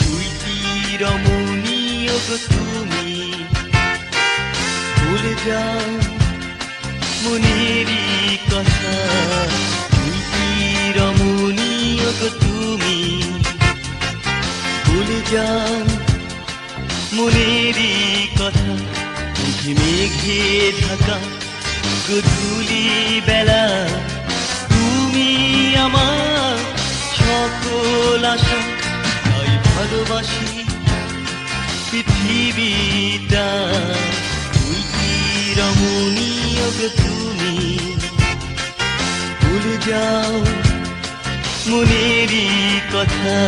তুই কি রমণীয় গো তুমি, ভুলে যাও মনেরই কথা। তুই কি রমণীয় গো তুমি, ভুলে যাও মনেরই কথা। মেঘে মেঘে ঢাকা গধূলি বেলা, তুমি আমার সকল আশা। তাই ভালোবাসি পৃথিবীটা। তুই কি রমণীয় গো তুমি, ভুলে যাও মনেরই কথা।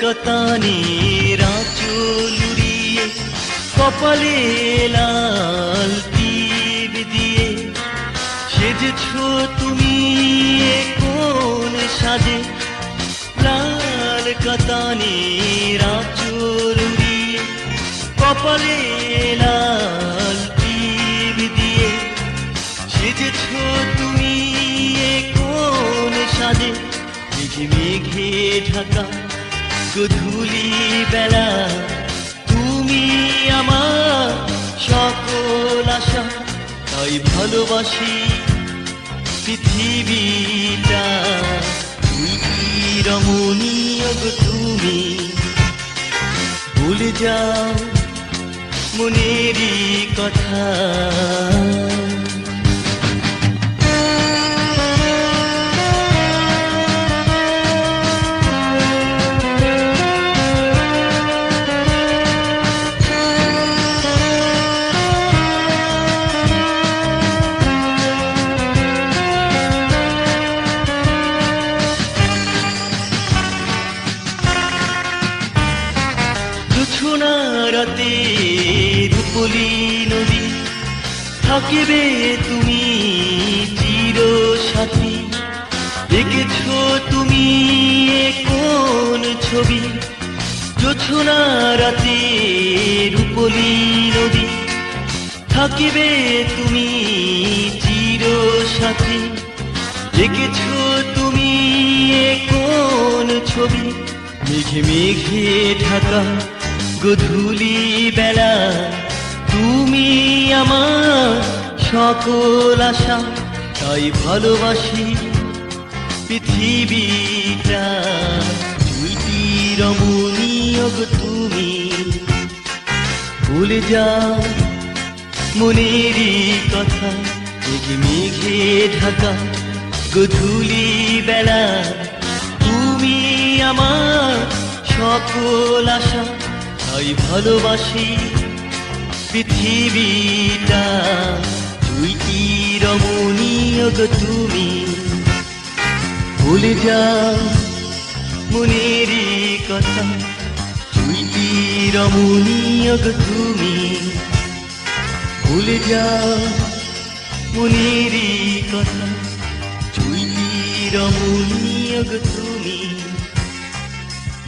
কতানের আঁচল উড়িয়ে, কপালে লাল টিপ দিয়ে সেজেছ তুমি কোন সাজে। লাল কতানের আঁচল উড়িয়ে, কপালে লাল টিপ দিয়ে সেজেছ তুমি কোন সাজে। মেঘে মেঘে ঢাকা গধূলি বেলা, তুমি আমার সকল আশা। তাই ভালোবাসি পৃথিবীটা। তুই কি রমণীয় গো তুমি, ভুলে যাও মনেরই কথা। রাতে রূপলি নদী, থাকিবে তুমি চির সাথী। দেখেছ তুমি কোন ছবি, জোছনা রাতে রূপলি নদী, থাকিবে তুমি চির সাথী। দেখেছ তুমি কোন ছবি, মেঘে মেঘে ঢাকা গধূলি বেলা, তুমি আমার সকল আশা। তাই ভালোবাসি পৃথিবীটা। তুই কি রমণীয় গো তুমি, ভুলে যাও মনেরই কথা। মেঘে মেঘে ঢাকা গধূলি বেলা, তুমি আমার সকল আশা। তাই ভালোবাসি পৃথিবীটা। তুই কি রমণীয় গো তুমি, ভুলে যাও মনেরই কথা। তুই কি রমণীয় গো তুমি, ভুলে যাও মনেরই কথা। তুই কি রমণীয় গো তুমি,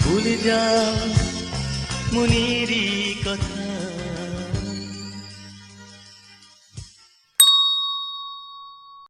ভুলে যাও মনেরই কথা।